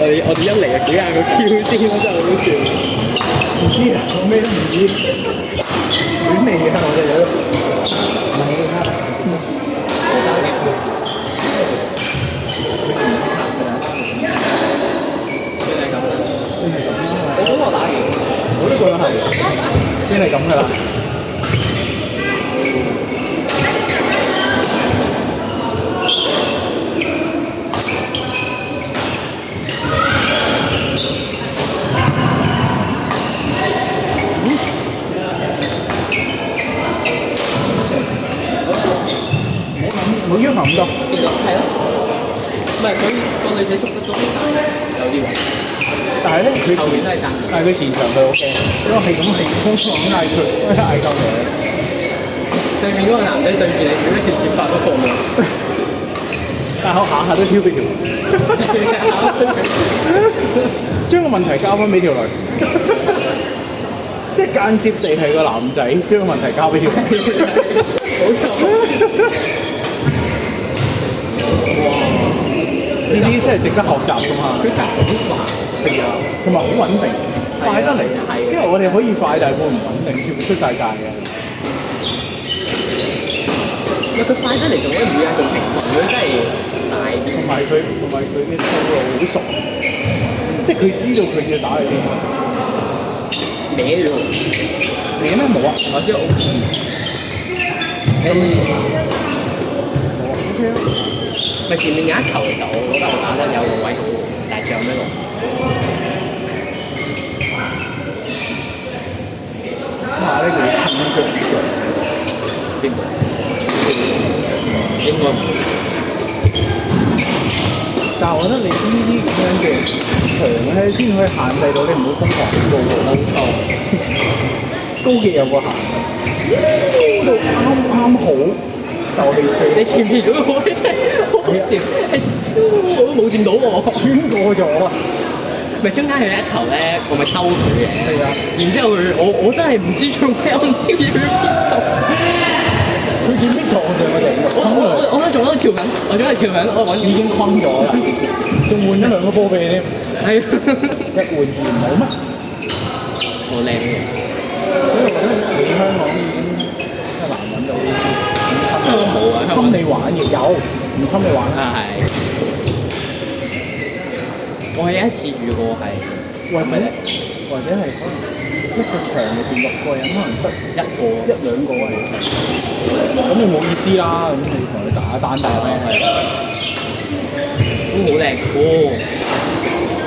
我哋一嚟就舉下個 Q 先，真係好笑。唔知啊，我咩都唔知，亂嚟嘅我哋有。唔係你睇，我打嘅。算係咁啦。先係咁啦。我本來打完，我都覺得係，先係咁噶啦。冇要求咁多。其實係咯，唔係佢個女仔捉得都幾大，有啲位。但係咧，佢後面都係爭嘅。但係佢前場佢 OK，因為係咁嗌佢，嗌夠嘅。對面嗰個男仔對住你，點解直接發都放咗？但係我下下都挑俾條女，將個問題交翻俾條女，即係間接地係個男仔將個問題交俾條女。冇錯。哇！呢啲真係值得學習㗎嘛。佢就係好快，係啊，同埋好穩定，快得嚟。係因為我哋可以快，但係佢唔穩定，全部出晒界嘅。佢快得嚟仲可以每日做平衡，佢真係大啲。同埋佢嘅套路好熟，即係佢知道佢要打去邊。歪咗喎。你咩冇啊？我知 O.K. 冇啊 ，OK 啊。咪前面有一球其實我覺得我打得有個位好，但係仲有咩落？哇！呢個要噴佢邊個？應該唔會。但係我覺得你呢啲咁樣嘅場咧，先可以限制到你唔好瘋狂高冇錯。高嘅有個限，高到啱好就係最。你前面嗰個位真係好笑，係我都冇掂到喎，穿過咗啊！咪中間佢有一球咧，我咪抽佢嘅。係啊，然之後我真係唔知做咩，我唔知要去邊度。佢點知撞上我哋？我仲喺度跳緊，我仲喺度跳緊，我揾已經坤咗啦，仲換咗兩個波俾你添。係啊，一換二唔好咩？好靚嘅。所以我覺得你香港已經真係難揾到呢啲唔侵香港冇啊，侵你玩嘅有，唔侵你玩啊係。我係有一次遇過係，或者係可能一個場入邊6個人，可能得一兩個係，咁你冇意思啦。咁你同佢打單打咩？都好靚喎，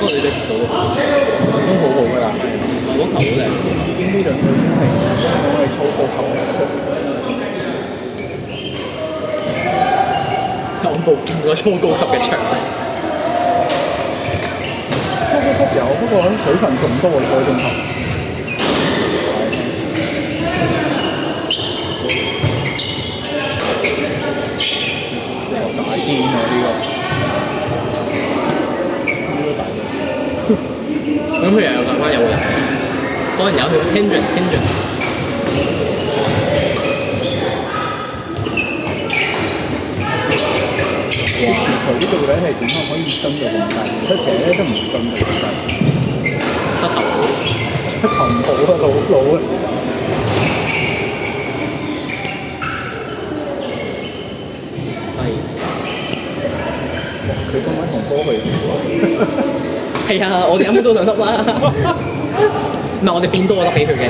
嗰個女仔接到都好，已經好好㗎啦。嗰球好靚。已經呢兩隊已經係我係超高級嘅。我冇見過超高級嘅場。超高級有，不過水分仲多喎，個鐘頭。大癲啊！呢個大嘅。咁佢又有夾翻有人，可能有佢 Hendrick。哇！佢呢度咧係點樣可以登到咁低？佢成日都唔登到咁低。膝頭唔好啊，老啊！係。佢今晚同波去。係啊，我哋啱啱都2粒啦。唔係我哋變多個粒俾佢嘅，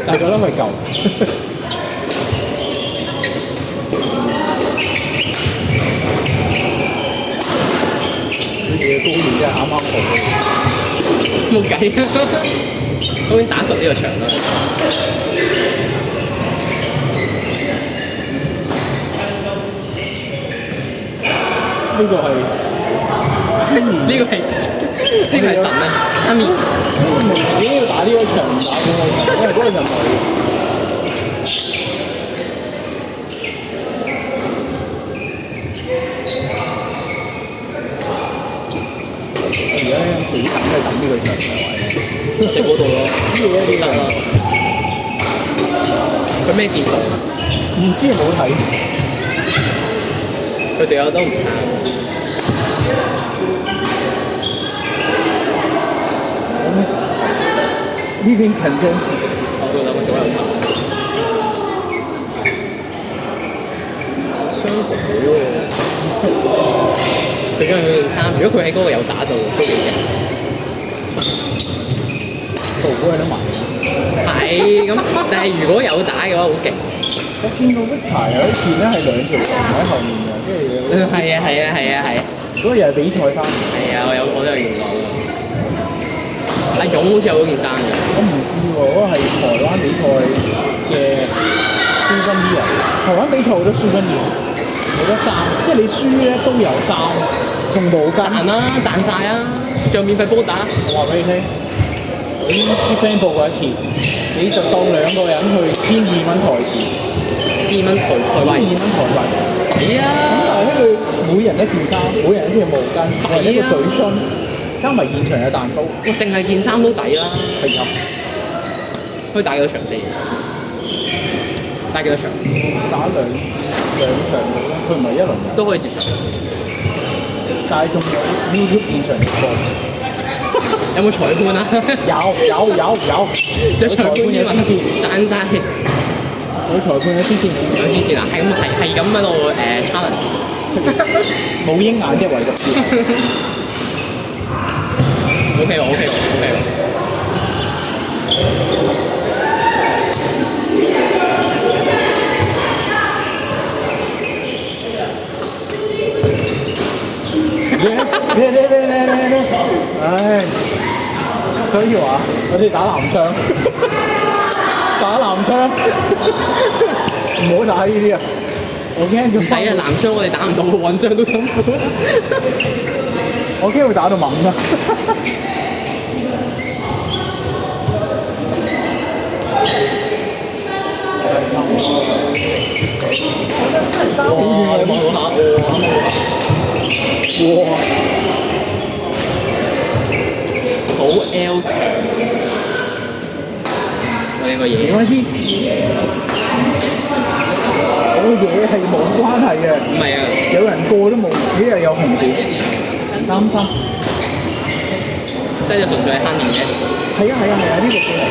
但係覺得佢夠。佢嘅高度真係啱啱好。冇計啊！我已經打熟呢個場啦。呢個係神啊！阿面，如果要打呢個場，唔打嗰個場，因為嗰個人嚟。而家死等係等呢個場嘅位，食嗰度咯，呢得啦。佢咩戰術？唔知有冇睇？佢隊友都唔差。living content。我會諗佢做有心。雙紅好喎，佢因為佢件衫，如果佢喺嗰個有打就都幾勁。淘寶有得賣。係咁，但係如果有打嘅話，好勁。我見到啲牌有一件咧係兩條龍喺後面嘅，跟住係啊係啊係啊係啊！嗰個又係比賽衫。係啊，我都有見過。阿勇好似有嗰件衫嘅。我唔知喎，嗰個係台灣比賽嘅蘇芬衣啊！台灣比賽好多蘇芬衣，好多衫，即係你輸咧都有衫同毛巾。賺啦，賺晒啊！仲有免費波打。我話俾你聽，我啲 friend 報過一次，你就當兩個人去1200蚊台詞2蚊台，1200位。蚊台幣。抵啊！咁但係咧，佢每人一件衫，每人一條毛巾，每人一個水樽，加埋現場嘅蛋糕。哇！淨係件衫都抵啦。係啊，可以打幾多場先？打幾多場？打兩場到啦，佢唔係一輪嘅，都可以接受。但係仲有 YouTube 現場直播。有冇裁判啊？有，有裁判嘅有黐線，賺晒。有裁判嘅黐線，有黐線啊！係咁喺度challenge。冇鷹眼嘅唯獨是。OK 喎，OK 喎，OK 喎。唉，所以話我哋打男槍，打男槍，唔好打呢啲啊！我驚仲唔使啊，男雙我哋打唔到，混雙都辛苦。我驚會打到猛啊！哇！你望下，哇！好 L 強，我哋個沒嘢關係，我嘢係冇關係嘅。唔係啊，有人過都冇，呢日有紅點，擔心。即係純粹係慳電嘅。係啊，呢個先係。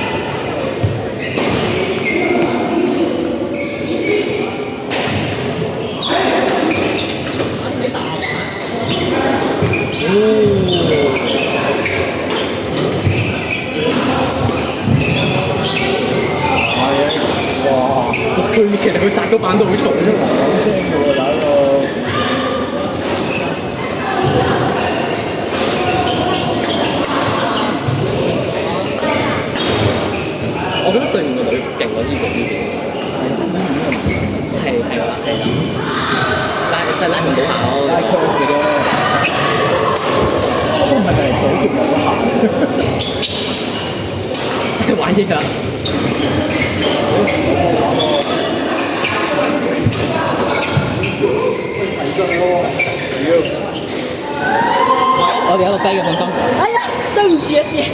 哇！佢其實佢殺嗰板都好重佢都唔講聲嘅喎，打到。我覺得對面個女勁過呢個呢邊。係啦，拉即係拉佢唔好行咯。拉 curve 嘅啫。都唔係就係補貼有得行。玩嘢啊！我哋有一個低嘅信心。哎呀，對唔住啊，師兄。